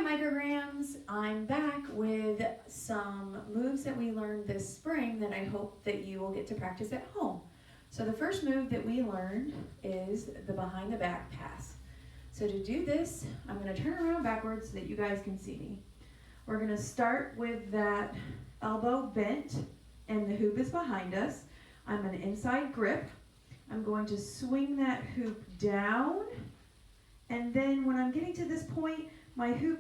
Micrograms. I'm back with some moves that we learned this spring that I hope that you will get to practice at home. So the first move that we learned is the behind the back pass. So to do this, I'm going to turn around backwards so that you guys can see me. We're going to start with that elbow bent and the hoop is behind us. I'm an inside grip. I'm going to swing that hoop down, and then when I'm getting to this point, my hand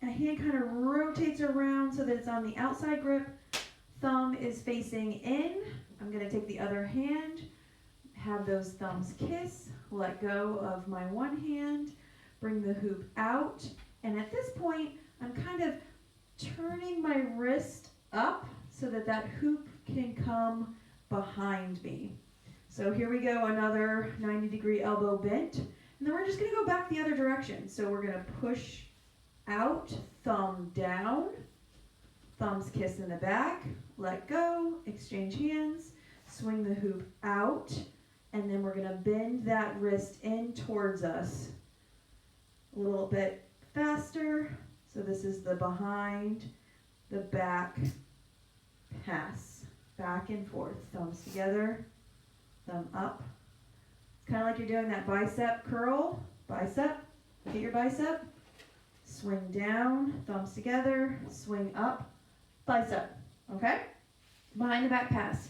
kind of rotates around so that it's on the outside grip. Thumb is facing in. I'm going to take the other hand, have those thumbs kiss, let go of my one hand, bring the hoop out, and at this point, I'm kind of turning my wrist up so that that hoop can come behind me. So here we go, another 90-degree elbow bent. And then we're just going to go back the other direction. So we're going to push out, thumb down, thumbs kiss in the back, let go, exchange hands, swing the hoop out, and then we're going to bend that wrist in towards us a little bit faster. So this is the behind, the back pass, back and forth, thumbs together, thumb up. It's kind of like you're doing that bicep curl, bicep, look at your bicep, swing down, thumbs together, swing up, bicep, okay? Behind the back pass.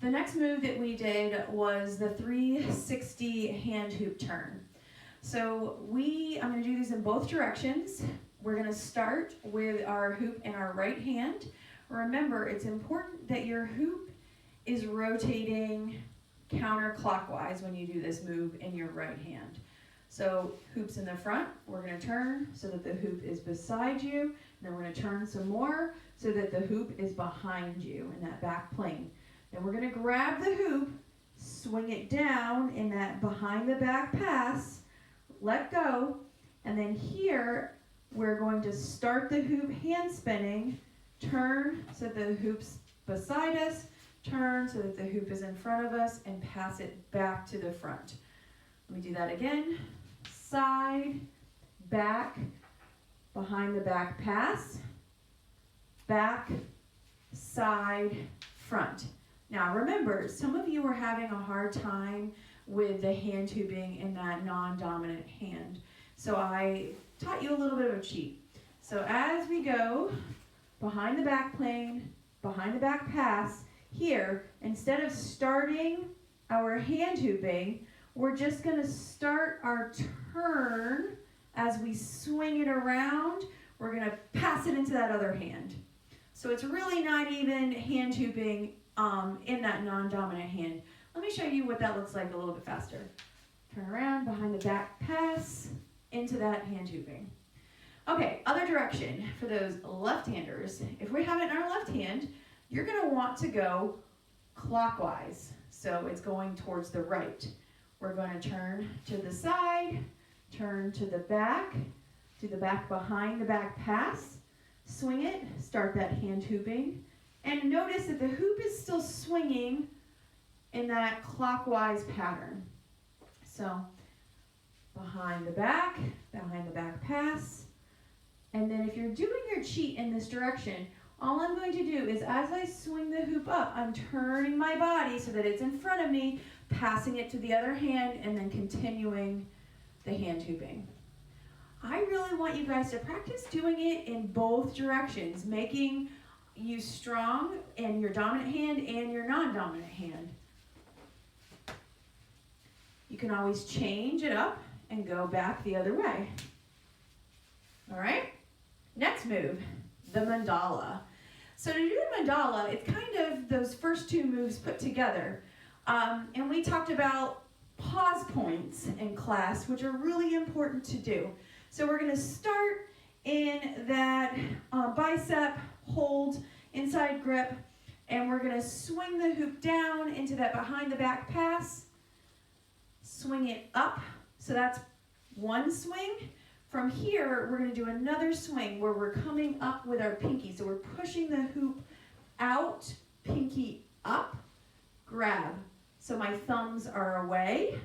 The next move that we did was the 360 hand hoop turn. So I'm going to do these in both directions. We're going to start with our hoop in our right hand. Remember, it's important that your hoop is rotating counterclockwise when you do this move in your right hand. So hoop's in the front, we're going to turn so that the hoop is beside you, and then we're going to turn some more so that the hoop is behind you in that back plane. Then we're going to grab the hoop, swing it down in that behind the back pass, let go, and then here we're going to start the hoop hand spinning, turn so that the hoop's beside us, turn so that the hoop is in front of us, and pass it back to the front. Let me do that again. Side, back, behind the back pass, back, side, front. Now remember, some of you are having a hard time with the hand hooping in that non-dominant hand. So I taught you a little bit of a cheat. So as we go behind the back plane, behind the back pass, here, instead of starting our hand hooping, we're just going to start our turn as we swing it around. We're going to pass it into that other hand. So it's really not even hand hooping in that non-dominant hand. Let me show you what that looks like a little bit faster. Turn around, behind the back pass, into that hand hooping. Okay, other direction for those left-handers. If we have it in our left hand, you're going to want to go clockwise. So it's going towards the right. We're going to turn to the side, turn to the back, do the back behind the back pass, swing it, start that hand hooping, and notice that the hoop is still swinging in that clockwise pattern. So behind the back pass, and then if you're doing your cheat in this direction, all I'm going to do is as I swing the hoop up, I'm turning my body so that it's in front of me, passing it to the other hand, and then continuing the hand hooping. I really want you guys to practice doing it in both directions, making you strong in your dominant hand and your non-dominant hand. You can always change it up and go back the other way. All right? Next move, the mandala. So to do the mandala, it's kind of those first two moves put together. And we talked about pause points in class, which are really important to do. So we're going to start in that bicep hold, inside grip, and we're going to swing the hoop down into that behind the back pass, swing it up. So that's one swing. From here, we're going to do another swing where we're coming up with our pinky. So we're pushing the hoop out, pinky up, grab. So my thumbs are away,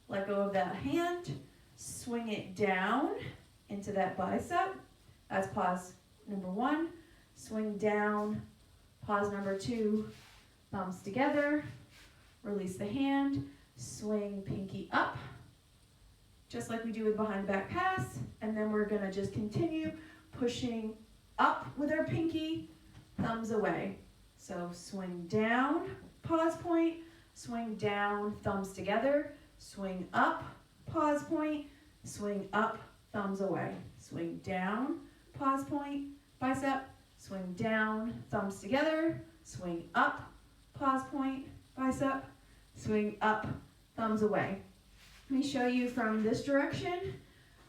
let go of that hand, swing it down into that bicep, That's pause number 1. Swing down, pause number 2, thumbs together, release the hand, swing pinky up, just like we do with behind the back pass, and then we're gonna just continue pushing up with our pinky, thumbs away. So swing down, pause point, swing down, thumbs together, swing up, pause point, swing up, thumbs away. Swing down, pause point, bicep, swing down, thumbs together, swing up, pause point, bicep, swing up, thumbs away. Let me show you from this direction.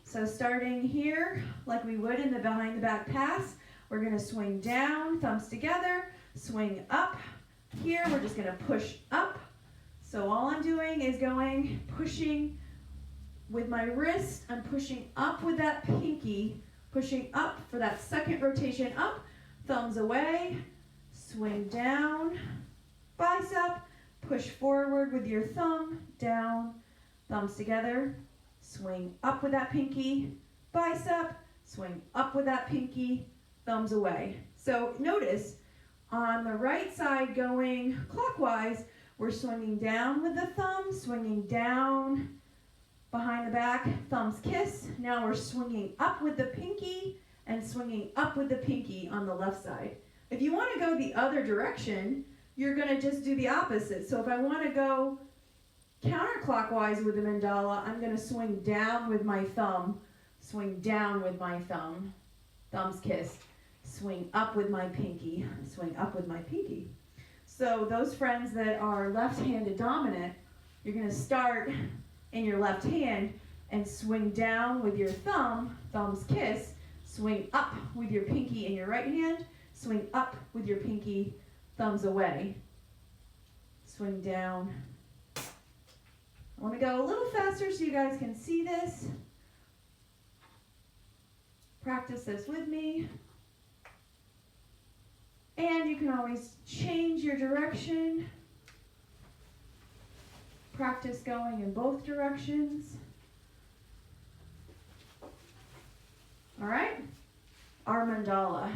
So starting here, like we would in the behind the back pass, we're gonna swing down, thumbs together, swing up. Here, we're just gonna push up. So all I'm doing is pushing with my wrist, I'm pushing up with that pinky, pushing up for that second rotation up, thumbs away, swing down, bicep, push forward with your thumb, down, thumbs together, swing up with that pinky, bicep, swing up with that pinky, thumbs away. So notice, on the right side going clockwise, we're swinging down with the thumb, swinging down behind the back, thumbs kiss. Now we're swinging up with the pinky and swinging up with the pinky on the left side. If you want to go the other direction, you're going to just do the opposite. So if I want to go counterclockwise with the mandala, I'm going to swing down with my thumb, swing down with my thumb, thumbs kiss, swing up with my pinky, swing up with my pinky. So those friends that are left-handed dominant, you're going to start in your left hand and swing down with your thumb, thumbs kiss, swing up with your pinky in your right hand, swing up with your pinky, thumbs away, swing down. I want to go a little faster so you guys can see this. Practice this with me. And you can always change your direction. Practice going in both directions. All right, our mandala.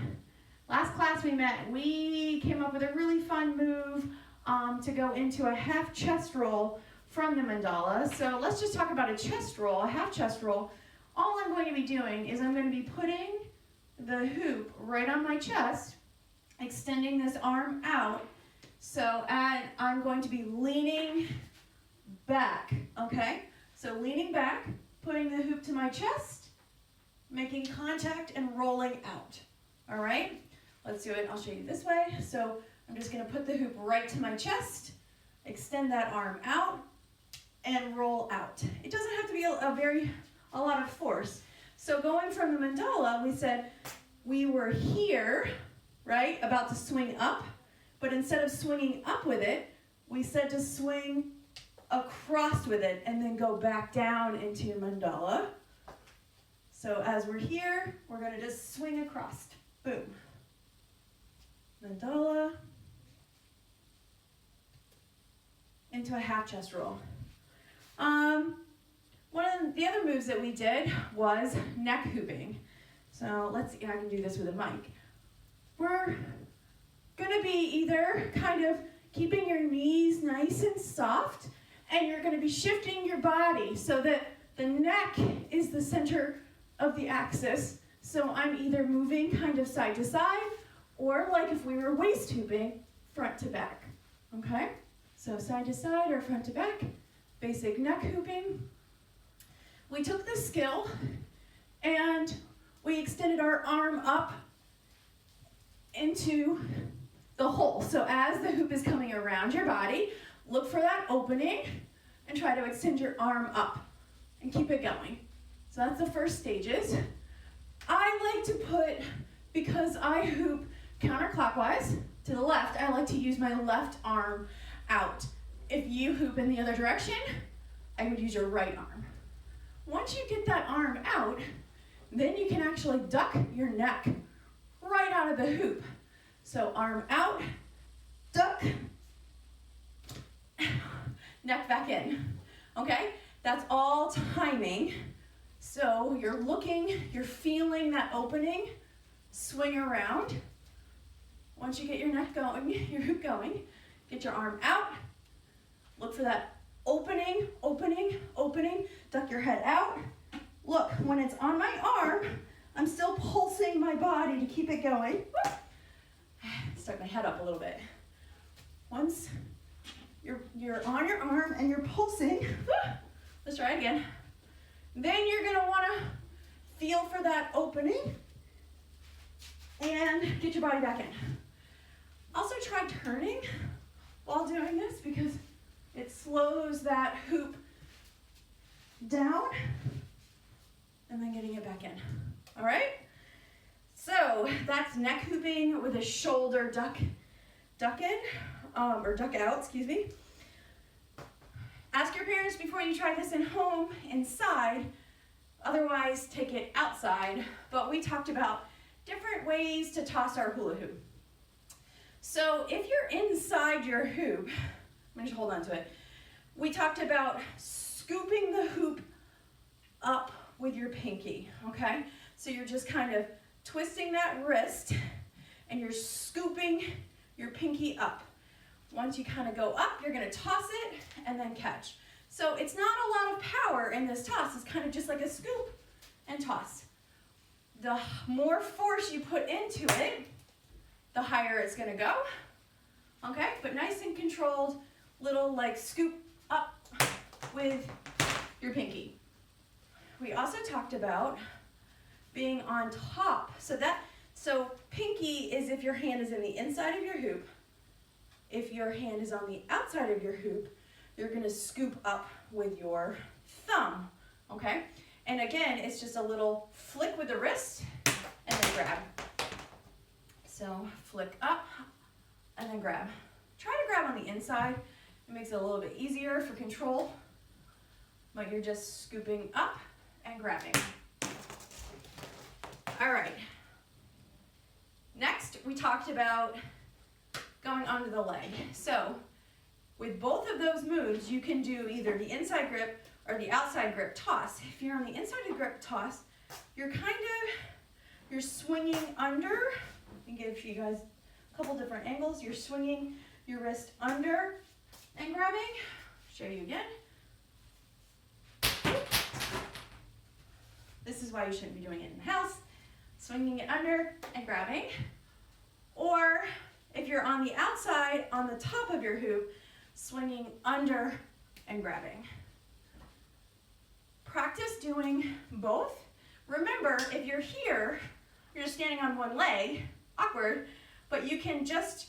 Last class we came up with a really fun move to go into a half chest roll from the mandala. So let's just talk about a chest roll, a half chest roll. All I'm going to be doing is I'm going to be putting the hoop right on my chest, extending this arm out. So I'm going to be leaning back, okay? So leaning back, putting the hoop to my chest, making contact and rolling out, all right? Let's do it, I'll show you this way. So I'm just gonna put the hoop right to my chest, extend that arm out, and roll out. It doesn't have to be a lot of force. So going from the mandala, we said we were here, right, about to swing up, but instead of swinging up with it, we said to swing across with it and then go back down into mandala. So as we're here, we're gonna just swing across, boom. Mandala, into a half chest roll. One of the other moves that we did was neck hooping. So let's see, I can do this with a mic. We're gonna be either kind of keeping your knees nice and soft, and you're gonna be shifting your body so that the neck is the center of the axis. So I'm either moving kind of side to side, or like if we were waist hooping, front to back, okay? So side to side or front to back, basic neck hooping. We took this skill and we extended our arm up into the hole. So as the hoop is coming around your body, look for that opening and try to extend your arm up and keep it going. So that's the first stages. I like to put, because I hoop counterclockwise to the left, I like to use my left arm out. If you hoop in the other direction, I would use your right arm. Once you get that arm out, then you can actually duck your neck right out of the hoop. So arm out, duck, neck back in, okay? That's all timing So you're looking, you're feeling that opening, swing around. Once you get your neck going, your hoop going, get your arm out, look for that opening, opening, opening, duck your head out. Look, when it's on my arm, I'm still pulsing my body to keep it going. Start my head up a little bit. Once you're on your arm and you're pulsing, let's try again. Then you're gonna wanna feel for that opening and get your body back in. Also try turning while doing this because it slows that hoop down and then getting it back in. All right? So that's neck hooping with a shoulder duck in, or duck out, excuse me. Ask your parents before you try this at home inside, otherwise take it outside, but we talked about different ways to toss our hula hoop. So if you're inside your hoop, let me just hold on to it. We talked about scooping the hoop up with your pinky, okay? So you're just kind of twisting that wrist and you're scooping your pinky up. Once you kind of go up, you're gonna toss it and then catch. So it's not a lot of power in this toss, it's kind of just like a scoop and toss. The more force you put into it, the higher it's gonna go, okay? But nice and controlled, little like scoop up with your pinky. We also talked about being on top. So pinky is if your hand is in the inside of your hoop. If your hand is on the outside of your hoop, you're gonna scoop up with your thumb, okay? And again, it's just a little flick with the wrist and then grab. So flick up and then grab. Try to grab on the inside. It makes it a little bit easier for control, but you're just scooping up and grabbing. All right. Next, we talked about going onto the leg. So with both of those moves, you can do either the inside grip or the outside grip toss. If you're on the inside grip toss, you're swinging under. Let me give you guys a couple different angles. You're swinging your wrist under and grabbing. Show you again. This is why you shouldn't be doing it in the house. Swinging it under and grabbing. Or if you're on the outside, on the top of your hoop, swinging under and grabbing. Practice doing both. Remember, if you're here, you're just standing on one leg, awkward, but you can just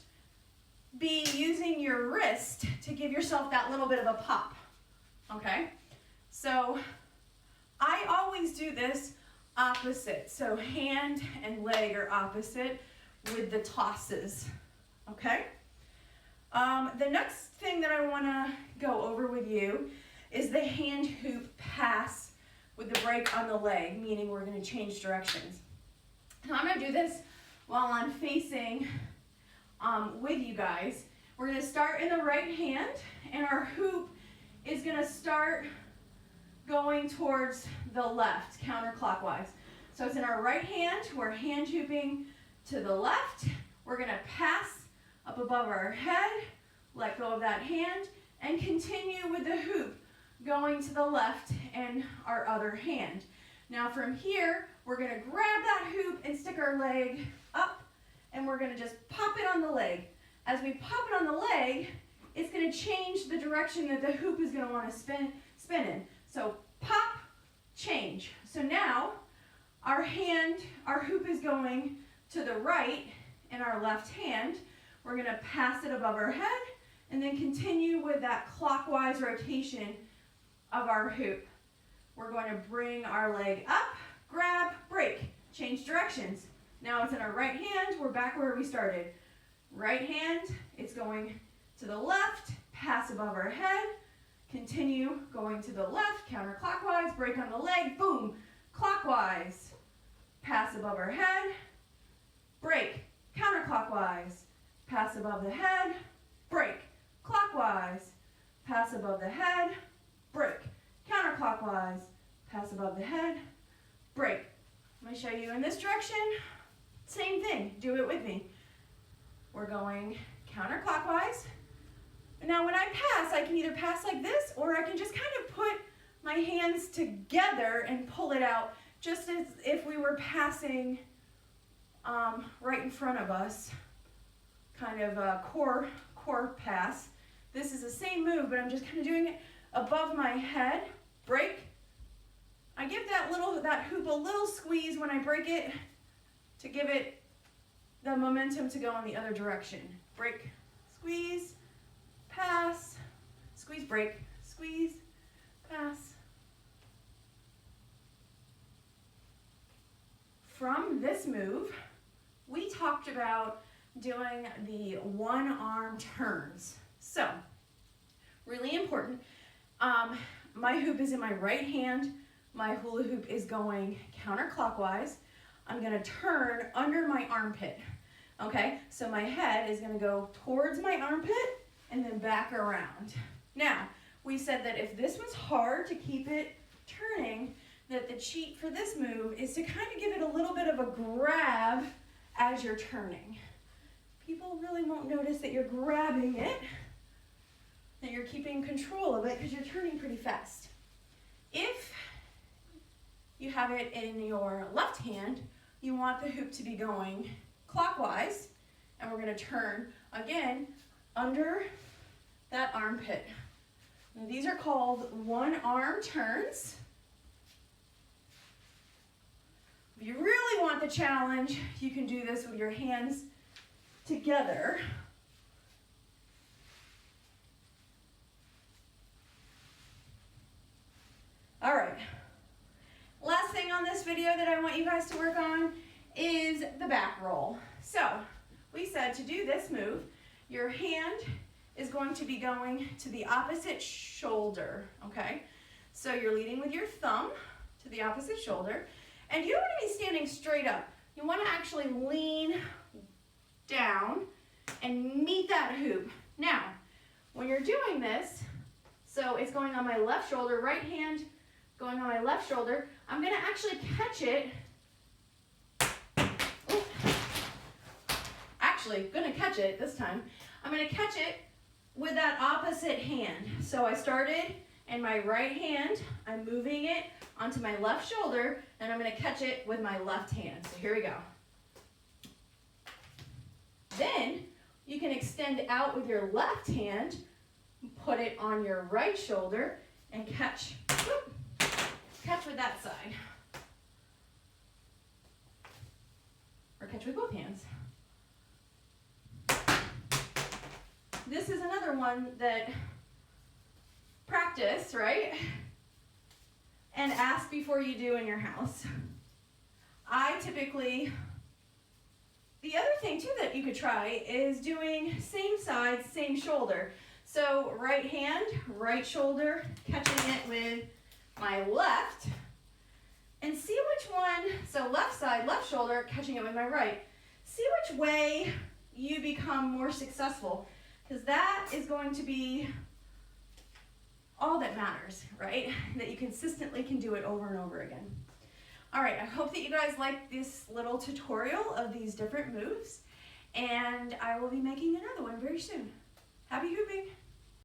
be using your wrist to give yourself that little bit of a pop, okay? So I always do this opposite. So hand and leg are opposite with the tosses, okay? The next thing that I wanna go over with you is the hand hoop pass with the break on the leg, meaning we're gonna change directions. Now I'm gonna do this while I'm facing with you guys. We're gonna start in the right hand and our hoop is gonna start going towards the left, counterclockwise. So it's in our right hand, we're hand hooping to the left. We're gonna pass up above our head, let go of that hand, and continue with the hoop going to the left and our other hand. Now from here, we're gonna grab that hoop and stick our leg up, and we're gonna just pop it on the leg. As we pop it on the leg, it's gonna change the direction that the hoop is gonna wanna spin in. So pop, change. So now our hoop is going to the right in our left hand. We're gonna pass it above our head and then continue with that clockwise rotation of our hoop. We're going to bring our leg up, grab, break, change directions. Now it's in our right hand, we're back where we started. Right hand, it's going to the left, pass above our head, continue going to the left, counterclockwise, break on the leg, boom, clockwise, pass above our head, break, counterclockwise, pass above the head, break, clockwise, pass above the head, break, counterclockwise, pass above the head, break. I'm going to show you in this direction, same thing, do it with me. We're going counterclockwise. Now when I pass, I can either pass like this, or I can just kind of put my hands together and pull it out, just as if we were passing right in front of us, kind of a core pass. This is the same move, but I'm just kind of doing it above my head, break. I give that hoop a little squeeze when I break it to give it the momentum to go in the other direction. Break, squeeze, pass, squeeze, break, squeeze, pass. From this move, we talked about doing the one arm turns. So, really important. My hoop is in my right hand. My hula hoop is going counterclockwise. I'm going to turn under my armpit. Okay, so my head is going to go towards my armpit and then back around. Now, we said that if this was hard to keep it turning, that the cheat for this move is to kind of give it a little bit of a grab as you're turning. People really won't notice that you're grabbing it, that you're keeping control of it because you're turning pretty fast. If you have it in your left hand, you want the hoop to be going clockwise, and we're going to turn again under that armpit. Now, these are called one arm turns. If you really want the challenge, you can do this with your hands together. All right. Last thing on this video that I want you guys to work on is the back roll. So, we said to do this move, your hand is going to be going to the opposite shoulder, okay? So you're leading with your thumb to the opposite shoulder, and you don't want to be standing straight up. You want to actually lean down and meet that hoop. Now, when you're doing this, so it's going on my left shoulder, right hand going on my left shoulder, I'm going to actually catch it. Actually, going to catch it this time. I'm going to catch it with that opposite hand. So I started in my right hand, I'm moving it onto my left shoulder, and I'm going to catch it with my left hand. So here we go. Then you can extend out with your left hand, put it on your right shoulder, and catch, catch with that side. Or catch with both hands. This is another one that practice, right? And ask before you do in your house. I typically, the other thing too that you could try is doing same side, same shoulder. So right hand, right shoulder, catching it with my left, and see which one, so left side, left shoulder, catching it with my right. See which way you become more successful, because that is going to be all that matters, right? That you consistently can do it over and over again. All right, I hope that you guys like this little tutorial of these different moves, and I will be making another one very soon. Happy hooping!